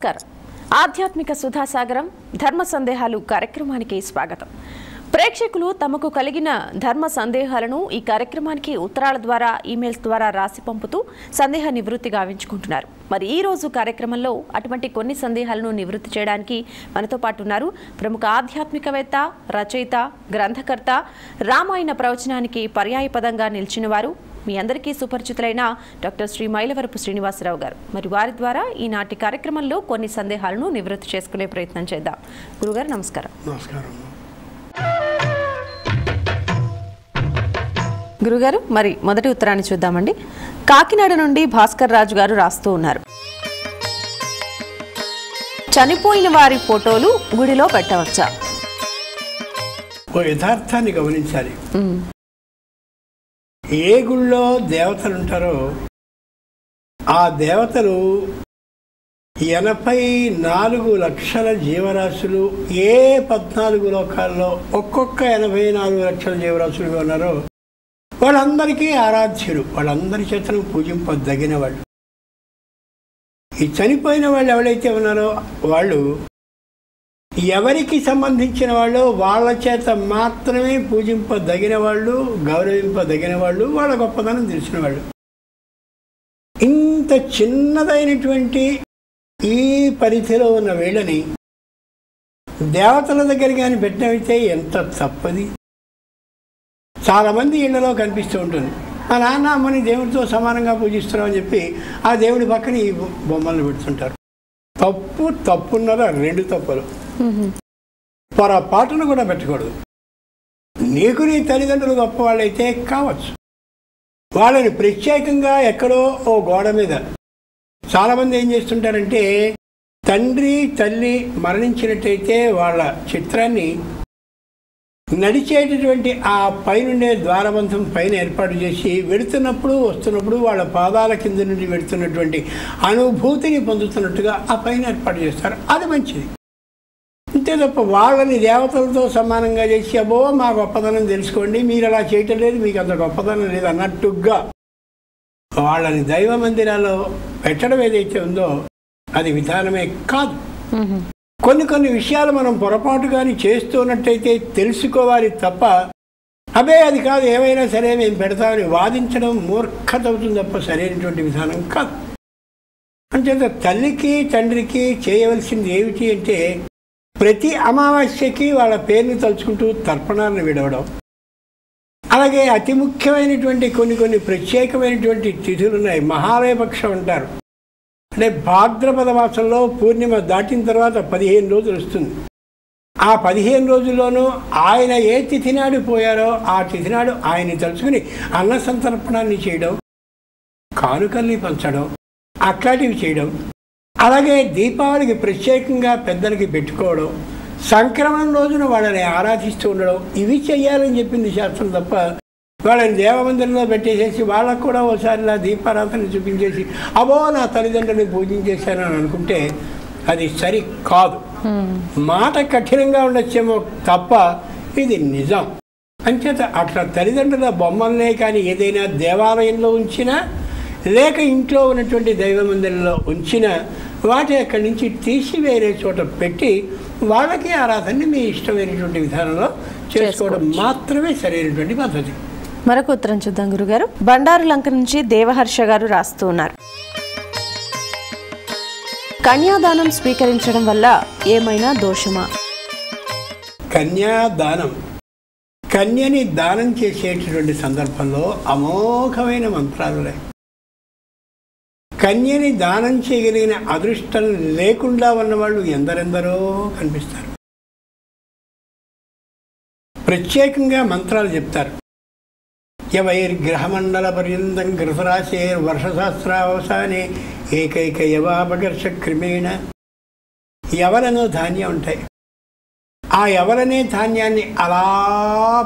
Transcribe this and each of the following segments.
ఆధ్యాత్మిక సుధాసాగరం ధర్మ సందేహాలు కార్యక్రమానికి స్వాగతం. ప్రేక్షకులు తమకు కలిగిన ధర్మ సందేహాలను ఈ కార్యక్రమానికి ఉత్తరాల ద్వారా ఈమెయిల్స్ ద్వారా రాసి పంపుతూ సందేహ నివృత్తి గావించుకుంటున్నారు. మరి ఈ రోజు కార్యక్రమంలో అటువంటి కొన్ని సందేహాలను నివృత్తి చేయడానికి మనతో పాటు ఉన్నారు ప్రముఖ ఆధ్యాత్మికవేత్త, రచయిత, గ్రంథకర్త, రామాయణ ప్రవచనానికి పర్యాయపదంగా నిలిచిన వారు, మీ అందరికీ సుపరిచితులైన డాక్టర్ శ్రీ మైలవరపు శ్రీనివాసరావు గారు. మరి వారి ద్వారా ఈనాటి కార్యక్రమంలో కొన్ని సందేహాలను నివృత్తి చేసుకునే ప్రయత్నం చేద్దాం. గురుగారు నమస్కారం. నమస్కారం. గురుగారు, మరి మొదటి ఉత్తరాన్ని చూద్దామండి. కాకినాడ నుండి భాస్కర్ రాజు గారు రాస్తూ ఉన్నారు. చనిపోయిన వారి ఫోటోలు గుడిలో పెట్టవచ్చా? ఓ యథార్థాన్ని గమనించాలి. ఏ గుళ్ళో దేవతలు ఉంటారో ఆ దేవతలు 84 లక్షల జీవరాశులు ఏ 14 లోకాల్లో ఒక్కొక్క 84 లక్షల జీవరాశులుగా ఉన్నారో వాళ్ళందరికీ ఆరాధ్యులు, వాళ్ళందరి చేతను పూజింపదగిన వాళ్ళు. ఈ చనిపోయిన వాళ్ళు ఎవరైతే ఉన్నారో వాళ్ళు ఎవరికి సంబంధించిన వాళ్ళు, వాళ్ళ చేత మాత్రమే పూజింపదగిన వాళ్ళు, గౌరవింపదగిన వాళ్ళు, వాళ్ళ గొప్పదనం తెలిసిన వాళ్ళు. ఇంత చిన్నదైనటువంటి ఈ పరిధిలో ఉన్న వీళ్ళని దేవతల దగ్గర కానీ పెట్టినవితే ఎంత తప్పది. చాలామంది ఇళ్లలో కనిపిస్తూ ఉంటుంది. మా నాన్న అమ్మని దేవుడితో సమానంగా పూజిస్తున్నాం అని చెప్పి ఆ దేవుడి పక్కన ఈ బొమ్మలను పెడుతుంటారు. తప్పున్నర 2 తప్పులు. పొరపాటును కూడా పెట్టకూడదు. నీకు నీ తల్లిదండ్రులు గొప్ప వాళ్ళైతే కావచ్చు, వాళ్ళని ప్రత్యేకంగా ఎక్కడో ఓ గోడ మీద చాలామంది ఏం చేస్తుంటారంటే తండ్రి తల్లి మరణించినట్టయితే వాళ్ళ చిత్రాన్ని నడిచేటటువంటి ఆ పైనుండే ద్వారబంధం పైన ఏర్పాటు చేసి వెళుతున్నప్పుడు వస్తున్నప్పుడు వాళ్ళ పాదాల కింద నుండి వెళుతున్నటువంటి అనుభూతిని పొందుతున్నట్టుగా ఆ పైన ఏర్పాటు చేస్తారు. అది మంచిది. అంతే తప్ప వాళ్ళని దేవతలతో సమానంగా చేసి అబ్బో మా గొప్పదనం తెలుసుకోండి, మీరు అలా చేయటం లేదు, మీకు అంత గొప్పదనం లేదు అన్నట్టుగా వాళ్ళని దైవ మందిరాల్లో పెట్టడం ఏదైతే ఉందో అది విధానమే కాదు. కొన్ని విషయాలు మనం పొరపాటు కానీ చేస్తున్నట్టయితే తెలుసుకోవాలి తప్ప అబే అది కాదు ఏమైనా సరే మేము పెడతామని వాదించడం మూర్ఖత అవుతుంది తప్ప సరైనటువంటి విధానం కాదు. అంచేత తల్లికి తండ్రికి చేయవలసింది ఏమిటి అంటే ప్రతి అమావాస్యకి వాళ్ళ పేరుని తలుచుకుంటూ తర్పణాలను విడవడం. అలాగే అతి ముఖ్యమైనటువంటి కొన్ని ప్రత్యేకమైనటువంటి తిథులు ఉన్నాయి. మహాలయపక్షం అంటారు. అంటే భాద్రపద మాసంలో పూర్ణిమ దాటిన తర్వాత 15 రోజులు వస్తుంది. ఆ 15 రోజుల్లోనూ ఆయన ఏ తిథి నాడు పోయారో ఆ తిథి నాడు ఆయన్ని తలుచుకుని అన్న సంతర్పణాన్ని చేయడం, కానుకల్ని పంచడం, అట్లాంటివి చేయడం. అలాగే దీపావళికి ప్రత్యేకంగా పెద్దలకి పెట్టుకోవడం, సంక్రమణం రోజున వాళ్ళని ఆరాధిస్తూ ఉండడం, ఇవి చెయ్యాలని చెప్పింది శాస్త్రం తప్ప వాళ్ళని దేవమందిరంలో పెట్టేసేసి వాళ్ళకు కూడా ఒకసారి ఇలా దీపారాధన చూపించేసి అబో నా తల్లిదండ్రులని పూజించేశాను అని అనుకుంటే అది సరి కాదు. మాట కఠినంగా ఉండొచ్చేమో తప్ప ఇది నిజం. అంచేత అట్లా తల్లిదండ్రుల బొమ్మలనే కానీ ఏదైనా దేవాలయంలో ఉంచినా లేక ఇంట్లో ఉన్నటువంటి దైవ మందిరంలో ఉంచినా వాటి అక్కడి నుంచి తీసి వేరే చోట పెట్టి వాళ్ళకి ఆరాధనని మీ ఇష్టమైనటువంటి విధానంలో చేసుకోవడం మాత్రమే సరైనటువంటి పద్ధతి. మరొక ఉత్తరం చూద్దాం గురుగారు. బండారు లంక నుంచి దేవహర్ష గారు రాస్తూ ఉన్నారు. కన్యాదానం స్వీకరించడం వల్ల ఏమైనా దోషమా? కన్యాదానం, కన్యని దానం చేసేటటువంటి సందర్భంలో అమోఘమైన మంత్రాలు. కన్యని దానం చేయగలిగిన అదృష్టం లేకుండా ఉన్నవాళ్ళు ఎందరెందరో కనిపిస్తారు. ప్రత్యేకంగా మంత్రాలు చెప్తారు. యవైర్గ్రహమండల పర్యంతం గృహరాశేర్ వర్షశాస్త్రావసానే ఏకైక యవాపకర్ష క్రమేణ. ఎవరనో ధాన్యం ఉంటాయి. ఆ ఎవరనే ధాన్యాన్ని అలా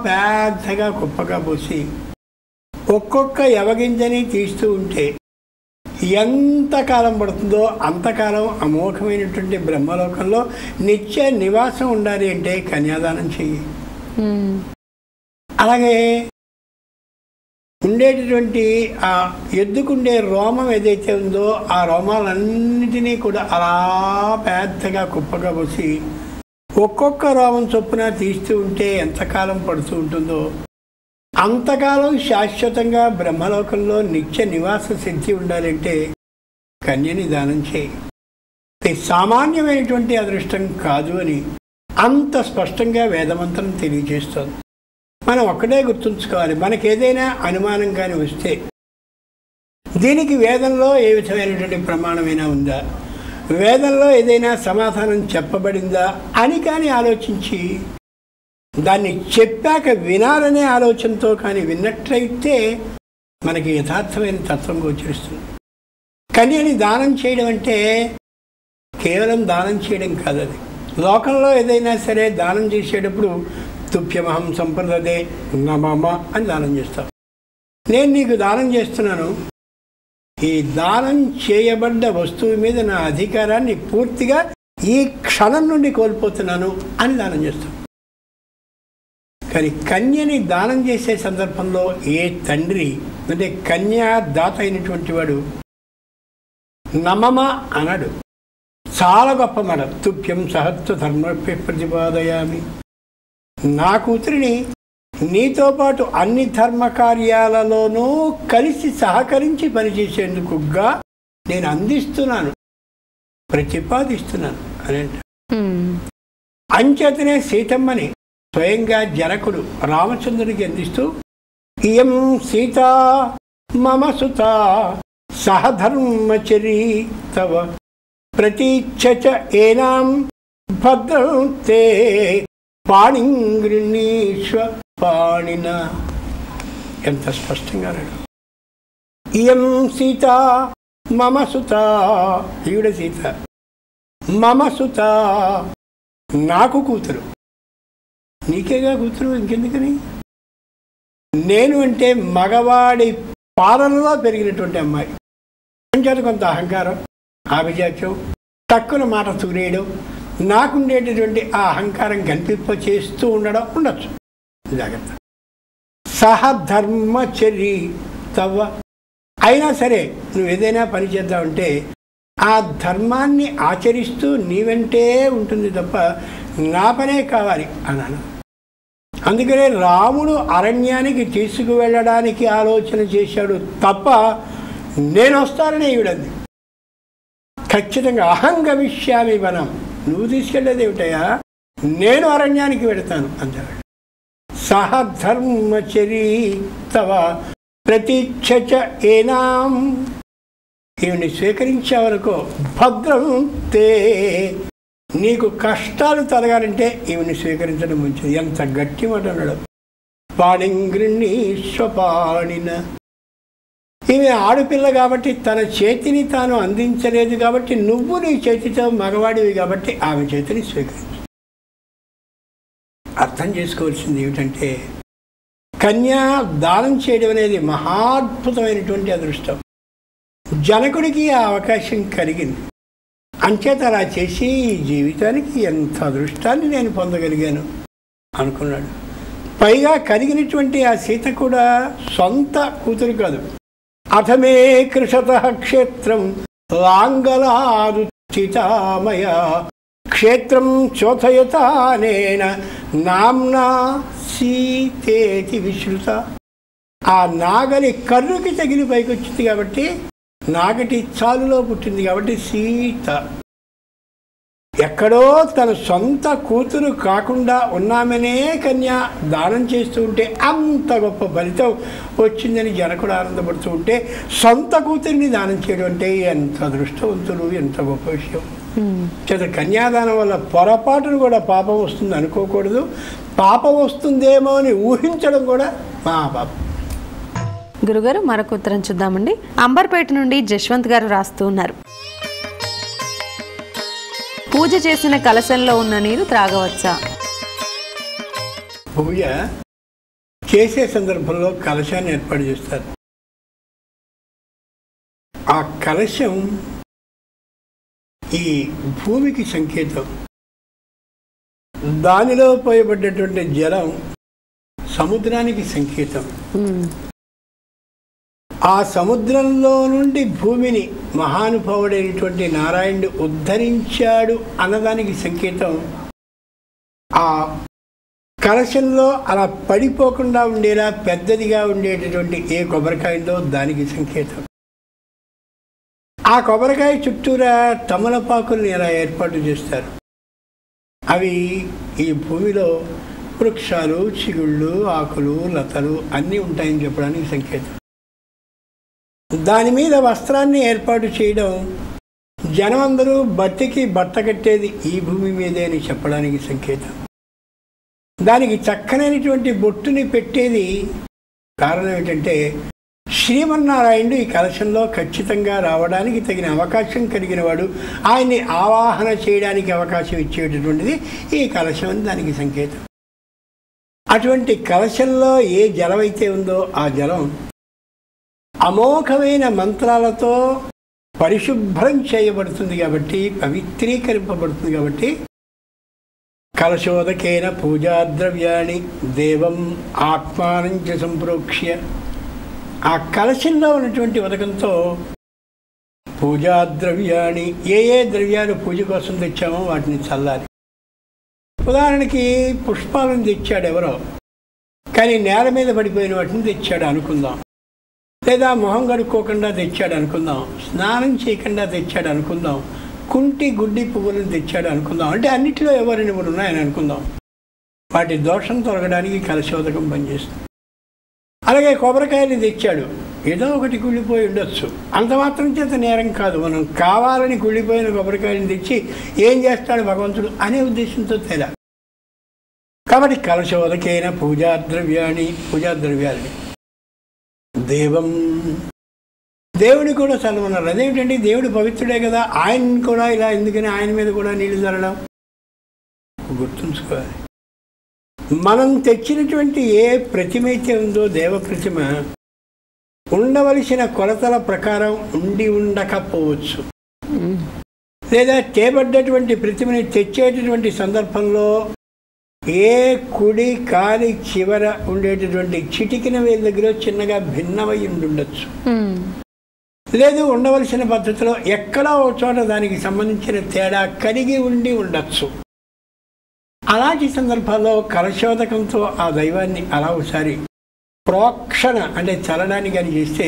పెద్దగా కుప్పగా పోసి ఒక్కొక్క యవగింజని తీస్తూ ఉంటే ఎంతకాలం పడుతుందో అంతకాలం అమోఘమైనటువంటి బ్రహ్మలోకంలో నిత్య నివాసం ఉండాలి అంటే కన్యాదానం చెయ్యి. అలాగే ఉండేటటువంటి ఆ ఎద్దుకుండే రోమం ఏదైతే ఉందో ఆ రోమాలన్నిటినీ కూడా అలా పెద్దగా కుప్పగా పోసి ఒక్కొక్క రోమం చొప్పున తీస్తూ ఉంటే ఎంతకాలం పడుతూ ఉంటుందో అంతకాలం శాశ్వతంగా బ్రహ్మలోకంలో నిత్య నివాస సిద్ధి ఉండాలంటే కన్యని దానం చేయి. ఇది సామాన్యమైనటువంటి అదృష్టం కాదు అని అంత స్పష్టంగా వేదమంత్రం తెలియజేస్తుంది. మనం ఒక్కడే గుర్తుంచుకోవాలి, మనకేదైనా అనుమానం కానీ వస్తే దీనికి వేదంలో ఏ విధమైనటువంటి ప్రమాణమైనా ఉందా, వేదంలో ఏదైనా సమాధానం చెప్పబడిందా అని కానీ ఆలోచించి దాన్ని చెప్పాక వినాలనే ఆలోచనతో కానీ విన్నట్లయితే మనకి యథార్థమైన తత్వం గోచరిస్తుంది. కన్యని దానం చేయడం అంటే కేవలం దానం చేయడం కాదు, అది లోకంలో ఏదైనా సరే దానం చేసేటప్పుడు తుభ్యమహం సంప్రదదే నమమ అని దానం చేస్తాం. నేను నీకు దానం చేస్తున్నాను, ఈ దానం చేయబడ్డ వస్తువు మీద నా అధికారాన్ని పూర్తిగా ఈ క్షణం నుండి కోల్పోతున్నాను అని దానం చేస్తాం. కానీ కన్యని దానం చేసే సందర్భంలో ఏ తండ్రి అంటే కన్యాదాత అయినటువంటి వాడు నమమ అనడు. చాలా గొప్ప మాట, తుభ్యం సహత్వ ధర్మపై ప్రతిపాదయామి. నా కూతురిని నీతో పాటు అన్ని ధర్మ కార్యాలలోనూ కలిసి సహకరించి పనిచేసేందుకుగా నేను అందిస్తున్నాను, ప్రతిపాదిస్తున్నాను అని అంటారు. అంచేతనే సీతమ్మని స్వయంగా జనకుడు రామచంద్రుడికి అందిస్తూ ఇయం సీత మమ సుత సహధర్మచరీ తవ ప్రతీచ్ఛ ఏనాం భద్రం తే పాణిం గృహీష్వ పాణిన. ఎంత స్పష్టంగా రాడు. ఇయం సీత మమ సుత, ఈవిడ సీత, మమ సుత నాకు కూతురు, నీకేగా కూతురు, ఇంకెందుకని? నేను అంటే మగవాడి పాలనలో పెరిగినటువంటి అమ్మాయి, కొంచెం కొంత అహంకారం, ఆభిజాత్యం, తక్కువ మాట తూరేయడం, నాకుండేటటువంటి ఆ అహంకారం కనిపింప చేస్తూ ఉండొచ్చు. జాగ్రత్త. సహధర్మచరి తవ, అయినా సరే నువ్వు ఏదైనా పని చేద్దామంటే ఆ ధర్మాన్ని ఆచరిస్తూ నీ వెంటే ఉంటుంది తప్ప నా పనే కావాలి అన్నాను. అందుకనే రాముడు అరణ్యానికి తీసుకువెళ్ళడానికి ఆలోచన చేశాడు తప్ప నేను వస్తానని ఈవిడంది. ఖచ్చితంగా అహం గమిష్యామి వనం, నువ్వు తీసుకెళ్ళేది ఏమిటయా, నేను అరణ్యానికి వెళతాను అంటాడు. సహధర్మచరీ తవ ప్రతీచ్ఛ ఏనాం, ఈవిని స్వీకరించావనుకో భద్రం తే, నీకు కష్టాలు తొలగాలంటే ఈవిని స్వీకరించడం మంచిది. ఎంత గట్టి మాట అన్నాడు. పాణిం గృహీష్వ పాణిన, ఈమె ఆడపిల్ల కాబట్టి తన చేతిని తాను అందించలేదు కాబట్టి నువ్వు నీ చేతితో మగవాడివి కాబట్టి ఆమె చేతిని స్వీకరించు. అర్థం చేసుకోవాల్సింది ఏమిటంటే కన్యా దానం చేయడం అనేది మహాద్భుతమైనటువంటి అదృష్టం. జనకుడికి ఆ అవకాశం కలిగింది, అంచేత అలా చేసి ఈ జీవితానికి ఎంత అదృష్టాన్ని నేను పొందగలిగాను అనుకున్నాడు. పైగా కలిగినటువంటి ఆ సీత కూడా సొంత కూతురు కాదు. అథమే కృషత క్షేత్రం లాంగలారుచితామయ క్షేత్రం చోథయతానేన నామ్నా సీతేతి విశ్రుత. ఆ నాగలి కర్రుకి తగిలి పైకి వచ్చింది కాబట్టి, నాగటి చాలులో పుట్టింది కాబట్టి సీత. ఎక్కడో తన సొంత కూతురు కాకుండా ఉన్నామనే కన్యా దానం చేస్తూ ఉంటే అంత గొప్ప ఫలితం వచ్చిందని జనకుడు ఆనందపడుతూ ఉంటే సొంత కూతురిని దానం చేయడం అంటే ఎంత అదృష్టవంతులు, ఎంత గొప్ప విషయం. చేత కన్యాదానం వల్ల పొరపాటును కూడా పాపం వస్తుంది అనుకోకూడదు, పాపం వస్తుందేమో అని ఊహించడం కూడా మహాపాపం. గురుగారు మరొక ఉత్తరం చూద్దామండి. అంబర్పేట నుండి జశ్వంత్ గారు రాస్తూ ఉన్నారు. పూజ చేసిన కలశంలో ఉన్న నీరు త్రాగవచ్చా? పూజ చేసే సందర్భంలో కలశాన్ని ఏర్పాటు చేస్తారు. ఆ కలశం ఈ భూమికి సంకేతం, దానిలో పోయబడ్డటువంటి జలం సముద్రానికి సంకేతం. ఆ సముద్రంలో నుండి భూమిని మహానుభావుడైనటువంటి నారాయణుడు ఉద్ధరించాడు అన్నదానికి సంకేతం ఆ కలశంలో అలా పడిపోకుండా ఉండేలా పెద్దదిగా ఉండేటటువంటి ఏ కొబ్బరికాయ ఉందో దానికి సంకేతం. ఆ కొబ్బరికాయ చుట్టూరా తమలపాకుల్ని ఎలా ఏర్పాటు చేస్తారు. అవి ఈ భూమిలో వృక్షాలు, చిగుళ్ళు, ఆకులు, లతలు అన్నీ ఉంటాయని చెప్పడానికి సంకేతం. దాని మీద వస్త్రాన్ని ఏర్పాటు చేయడం జనమందరూ బట్టికి బట్ట కట్టేది ఈ భూమి మీదే అని చెప్పడానికి సంకేతం. దానికి చక్కనైనటువంటి బొట్టుని పెట్టేది కారణం ఏంటంటే శ్రీమన్నారాయణుడు ఈ కలశంలో ఖచ్చితంగా రావడానికి తగిన అవకాశం కలిగిన వాడు, ఆయన్ని ఆవాహన చేయడానికి అవకాశం ఇచ్చేటటువంటిది ఈ కలశం అని దానికి సంకేతం. అటువంటి కలశంలో ఏ జలం అయితే ఉందో ఆ జలం అమోఘమైన మంత్రాలతో పరిశుభ్రం చేయబడుతుంది కాబట్టి, పవిత్రీకరింపబడుతుంది కాబట్టి కలశోదకేన పూజాద్రవ్యాన్ని దేవం ఆత్మానంచ సంప్రోక్ష్య, ఆ కలశంలో ఉన్నటువంటి ఉదకంతో పూజాద్రవ్యాన్ని ఏ ద్రవ్యాలు పూజ కోసం తెచ్చామో వాటిని చల్లాలి. ఉదాహరణకి పుష్పాలను తెచ్చాడు ఎవరో, కానీ నేల మీద పడిపోయిన వాటిని తెచ్చాడు అనుకుందాం, లేదా మొహం కడుక్కోకుండా తెచ్చాడు అనుకుందాం, స్నానం చేయకుండా తెచ్చాడు అనుకుందాం, కుంటి గుడ్డి పువ్వులను తెచ్చాడు అనుకుందాం, అంటే అన్నిటిలో ఎవరిని కూడా ఉన్నాయని అనుకుందాం. వాటి దోషం తొలగడానికి కలశోదకం పనిచేస్తుంది. అలాగే కొబ్బరికాయలు తెచ్చాడు, ఏదో ఒకటి కుళ్ళిపోయి ఉండొచ్చు, అంత మాత్రం చేత నేరం కాదు. మనం కావాలని కుళ్ళిపోయిన కొబ్బరికాయలను తెచ్చి ఏం చేస్తాడు భగవంతుడు అనే ఉద్దేశంతో తేలా. కాబట్టి కలశోదకైన పూజాద్రవ్యాన్ని దేవం, దేవుని కూడా చల్లమన్నారు. అదేమిటండి, దేవుడు పవిత్రుడే కదా, ఆయన కూడా ఇలా ఎందుకని ఆయన మీద కూడా నీళ్లు చల్లడం గుర్తుంచుకోవాలి. మనం తెచ్చినటువంటి ఏ ప్రతిమ అయితే ఉందో దేవ ప్రతిమ ఉండవలసిన కొలతల ప్రకారం ఉండి ఉండకపోవచ్చు, లేదా తేబడ్డటువంటి ప్రతిమని తెచ్చేటటువంటి సందర్భంలో ఏ కుడి కాలి చివర ఉండేటటువంటి చిటికిన వేల దగ్గర చిన్నగా భిన్నమై ఉండొచ్చు, లేదు ఉండవలసిన పద్ధతిలో ఎక్కడో ఒక చోట దానికి సంబంధించిన తేడా కలిగి ఉండి ఉండొచ్చు. అలాంటి సందర్భాల్లో కలశోదకంతో ఆ దైవాన్ని అలా ఒకసారి ప్రోక్షణ అంటే చలనాన్ని కానీ చేస్తే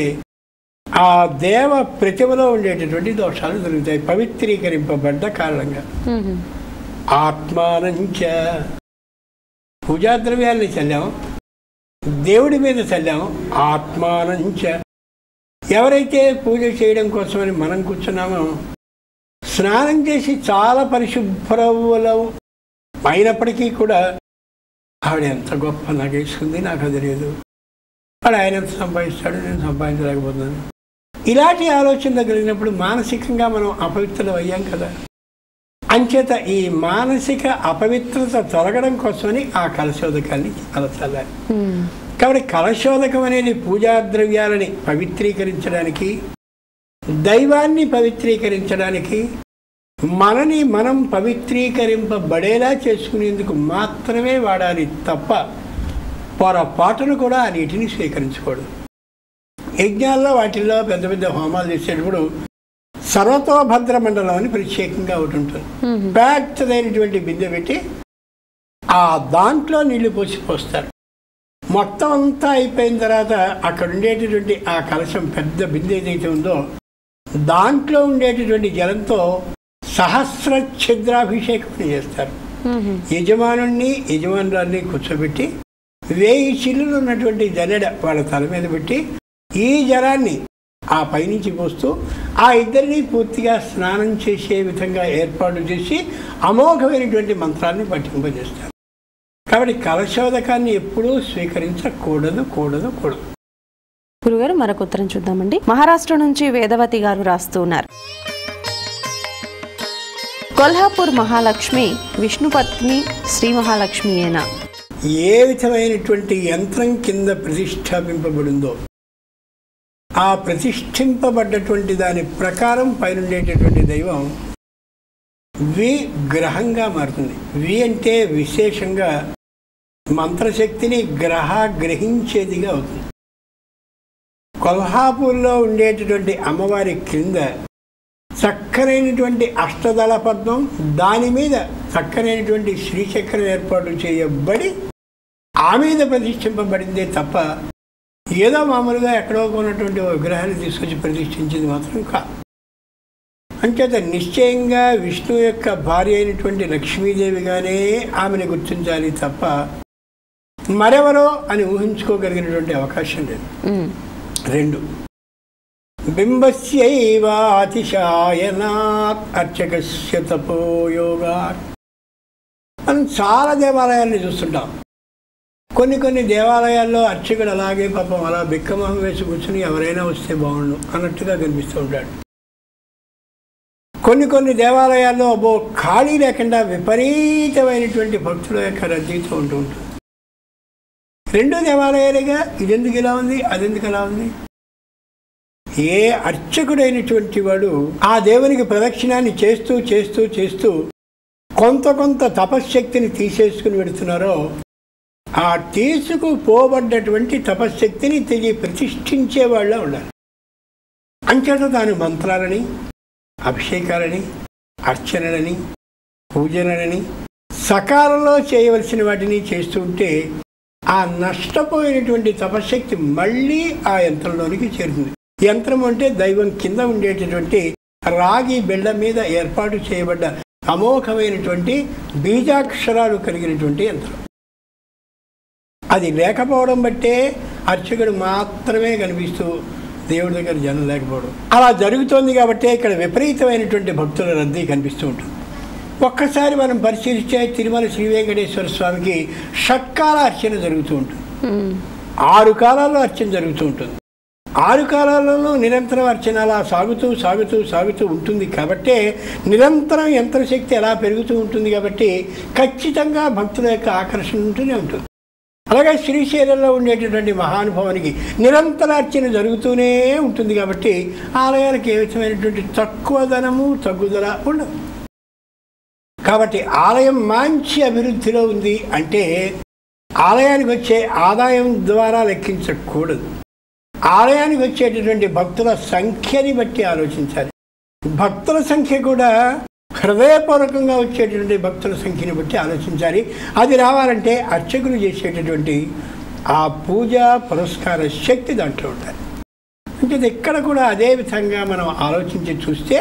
ఆ దేవ ప్రతిమలో ఉండేటటువంటి దోషాలు దొరుకుతాయి పవిత్రీకరింపబడ్డ కారణంగా. ఆత్మానంచ, పూజాద్రవ్యాల్ని చల్లాం, దేవుడి మీద చల్లాం. ఆత్మానంచ, ఎవరైతే పూజ చేయడం కోసమని మనం కూర్చున్నామో స్నానం చేసి చాలా పరిశుభ్రవులం అయినప్పటికీ కూడా ఆవిడ ఎంత గొప్ప నగేసుకుంది, నాకు అది లేదు, వాడు ఆయన ఎంత సంపాదిస్తాడు, నేను సంపాదించలేకపోతున్నాను, ఇలాంటి ఆలోచన కలిగినప్పుడు మానసికంగా మనం అపవిత్రులు అయ్యాం కదా. అంచేత ఈ మానసిక అపవిత్రత తొలగడం కోసమని ఆ కలశోదకాన్ని అలా చల్లాలి. కాబట్టి కలశోదకం అనేది పూజాద్రవ్యాలని పవిత్రీకరించడానికి, దైవాన్ని పవిత్రీకరించడానికి, మనని మనం పవిత్రీకరింపబడేలా చేసుకునేందుకు మాత్రమే వాడాలి తప్ప పొరపాటును కూడా ఆ నీటిని స్వీకరించకూడదు. యజ్ఞాల్లో వాటిల్లో పెద్ద పెద్ద హోమాలు చేసేటప్పుడు సర్వతోభద్ర మండలం అని ప్రత్యేకంగా ఒకటి ఉంటుంది. పెద్దదైనటువంటి బిందె పెట్టి ఆ దాంట్లో నీళ్లు పోస్తారు. మొత్తం అంతా అయిపోయిన తర్వాత అక్కడ ఉండేటటువంటి ఆ కలశం పెద్ద బిందె ఏదైతే ఉందో దాంట్లో ఉండేటటువంటి జలంతో సహస్ర ఛిద్రాభిషేకం చేస్తారు. యజమానుణ్ణి యజమానురాన్ని కూర్చోబెట్టి 1000 చిల్లులు ఉన్నటువంటి జల్లెడ వాళ్ళ తల మీద పెట్టి ఈ జలాన్ని ఆ పైనుంచి పోస్తూ ఆ ఇద్దరిని పూర్తిగా స్నానం చేసే విధంగా ఏర్పాటు చేసి అమోఘమైనటువంటి మంత్రాన్ని పఠింపజేస్తారు. కాబట్టి కలశోదకాన్ని ఎప్పుడూ స్వీకరించకూడదు. గురుగారు, మరొక ఉత్తరం చూద్దామండి. మహారాష్ట్ర నుంచి వేదవతి గారు రాస్తున్నారు. కొల్హాపూర్ మహాలక్ష్మి విష్ణుపత్ని శ్రీ మహాలక్ష్మియేనా? ఏ విధమైనటువంటి యంత్రం కింద ప్రతిష్టాపింపబడిందో ఆ ప్రతిష్ఠింపబడ్డటువంటి దాని ప్రకారం పైనుండేటటువంటి దైవం విగ్రహంగా మారుతుంది. వి అంటే విశేషంగా మంత్రశక్తిని గ్రహించేదిగా అవుతుంది. కొల్హాపూర్లో ఉండేటటువంటి అమ్మవారి క్రింద చక్కనైనటువంటి అష్టదళ పద్మం, దాని మీద చక్కనైనటువంటి శ్రీచక్రం ఏర్పాటు చేయబడి ఆ మీద ప్రతిష్ఠింపబడిందే తప్ప ఏదో మామూలుగా ఎక్కడో ఉన్నటువంటి విగ్రహాన్ని తీసుకొచ్చి ప్రతిష్ఠించింది మాత్రం కాదు. అంచేత నిశ్చయంగా విష్ణు యొక్క భార్య అయినటువంటి లక్ష్మీదేవిగానే ఆమెను గుర్తించాలి తప్ప మరెవరో అని ఊహించుకోగలిగినటువంటి అవకాశం లేదు. 2 బింబస్యైవాతిశాయనాత్ అర్చకస్య తపోయోగాత్. మనం చాలా దేవాలయాల్ని చూస్తుంటాం. కొన్ని దేవాలయాల్లో అర్చకుడు అలాగే పాపం అలా బిక్కమొహం వేసి కూర్చుని ఎవరైనా వస్తే బాగుండు అన్నట్టుగా కనిపిస్తూ ఉంటాడు. కొన్ని దేవాలయాల్లో అబ్బో ఖాళీ లేకుండా విపరీతమైనటువంటి భక్తుల యొక్క రద్దీతో ఉంటూ ఉంటుంది. 2 దేవాలయాలుగా ఇదెందుకు ఇలా ఉంది, అదెందుకు అలా ఉంది? ఏ అర్చకుడైనటువంటి వాడు ఆ దేవునికి ప్రదక్షిణాన్ని చేస్తూ చేస్తూ చేస్తూ కొంత తపశ్శక్తిని తీసేసుకుని పెడుతున్నారో ఆ తీసుకుపోబడ్డటువంటి తపశ్శక్తిని తిరిగి ప్రతిష్ఠించే వాళ్ళ ఉండాలి. అంచేత తాను మంత్రాలని, అభిషేకాలని, అర్చనలని, పూజనలని సకాలంలో చేయవలసిన వాటిని చేస్తూ ఉంటే ఆ నష్టపోయినటువంటి తపశ్శక్తి మళ్ళీ ఆ యంత్రంలోనికి చేరుతుంది. యంత్రం అంటే దైవం కింద ఉండేటటువంటి రాగి బిళ్ళ మీద ఏర్పాటు చేయబడ్డ అమోఘమైనటువంటి బీజాక్షరాలు కలిగినటువంటి యంత్రం. అది లేకపోవడం బట్టే అర్చకుడు మాత్రమే కనిపిస్తూ దేవుడి దగ్గర జనం లేకపోవడం అలా జరుగుతోంది. కాబట్టి ఇక్కడ విపరీతమైనటువంటి భక్తుల రద్దీ కనిపిస్తూ ఉంటుంది. ఒక్కసారి మనం పరిశీలిస్తే తిరుమల శ్రీ వెంకటేశ్వర స్వామికి షట్కాల అర్చన జరుగుతూ ఉంటుంది. 6 కాలాల్లో అర్చన జరుగుతూ ఉంటుంది. 6 కాలాలలో నిరంతరం అర్చన అలా సాగుతూ ఉంటుంది. కాబట్టే నిరంతరం యంత్రశక్తి అలా పెరుగుతూ ఉంటుంది. కాబట్టి ఖచ్చితంగా భక్తుల యొక్క ఆకర్షణ ఉంటూనే ఉంటుంది. అలాగే శ్రీశైలంలో ఉండేటటువంటి మహానుభావానికి నిరంతరార్చన జరుగుతూనే ఉంటుంది. కాబట్టి ఆలయానికి ఏ విధమైనటువంటి తక్కువ ధనము తగ్గుదల ఉండదు. కాబట్టి ఆలయం మంచి అభివృద్ధిలో ఉంది అంటే ఆలయానికి వచ్చే ఆదాయం ద్వారా లెక్కించకూడదు. ఆలయానికి వచ్చేటటువంటి భక్తుల సంఖ్యని బట్టి ఆలోచించాలి. భక్తుల సంఖ్య కూడా హృదయపూర్వకంగా వచ్చేటటువంటి భక్తుల సంఖ్యని బట్టి ఆలోచించాలి. అది రావాలంటే అర్చకులు చేసేటటువంటి ఆ పూజ పురస్కార శక్తి దాంట్లో ఉండాలి. అంటే ఇక్కడ కూడా అదే విధంగా మనం ఆలోచించి చూస్తే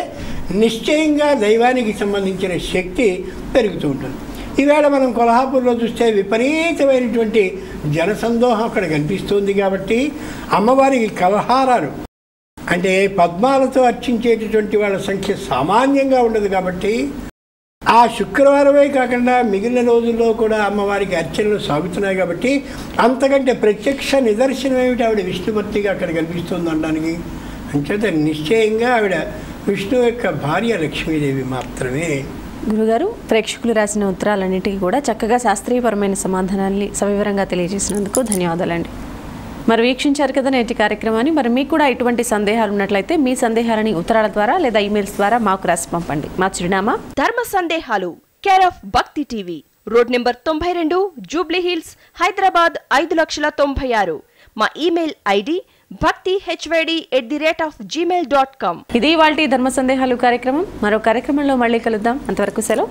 నిశ్చయంగా దైవానికి సంబంధించిన శక్తి పెరుగుతూ ఉంటుంది. ఈవేళ మనం కొల్హాపూర్లో చూస్తే విపరీతమైనటువంటి జనసందోహం అక్కడ కనిపిస్తుంది. కాబట్టి అమ్మవారికి కలహారాలు అంటే పద్మాలతో అర్చించేటటువంటి వాళ్ళ సంఖ్య సామాన్యంగా ఉండదు. కాబట్టి ఆ శుక్రవారమే కాకుండా మిగిలిన రోజుల్లో కూడా అమ్మవారికి అర్చనలు సాగుతున్నాయి. కాబట్టి అంతకంటే ప్రత్యక్ష నిదర్శనం ఏమిటి ఆవిడ విష్ణుమూర్తిగా అక్కడ కనిపిస్తుంది అనడానికి. అంచేత నిశ్చయంగా ఆవిడ విష్ణు యొక్క భార్య లక్ష్మీదేవి మాత్రమే. గురుగారు, ప్రేక్షకులు రాసిన ఉత్తరాలన్నిటికీ కూడా చక్కగా శాస్త్రీయపరమైన సమాధానాన్ని సవివరంగా తెలియజేసినందుకు ధన్యవాదాలండి. మరి వీక్షించారు కదా నేటి కార్యక్రమాన్ని. మరి మీకు కూడా ఇటువంటి సందేహాలు ఉన్నట్లయితే మీ సందేహాలని ఉత్తరాల ద్వారా లేదా ఈమెయిల్స్ ద్వారా మాకు రాసి పంపండి. మా చిరునామా ధర్మ సందేహాలు, కేర్ ఆఫ్ భక్తి TV, road number 92, Jubilee hills, Hyderabad 5,96,000. మా ఈమెయిల్ ఐడి bhaktihyd@gmail.com. ఇది ఇవాల్టి ధర్మ సందేహాలు కార్యక్రమం. మరో కార్యక్రమంలో మళ్ళీ కలుద్దాం. అంతవరకు సెలవు.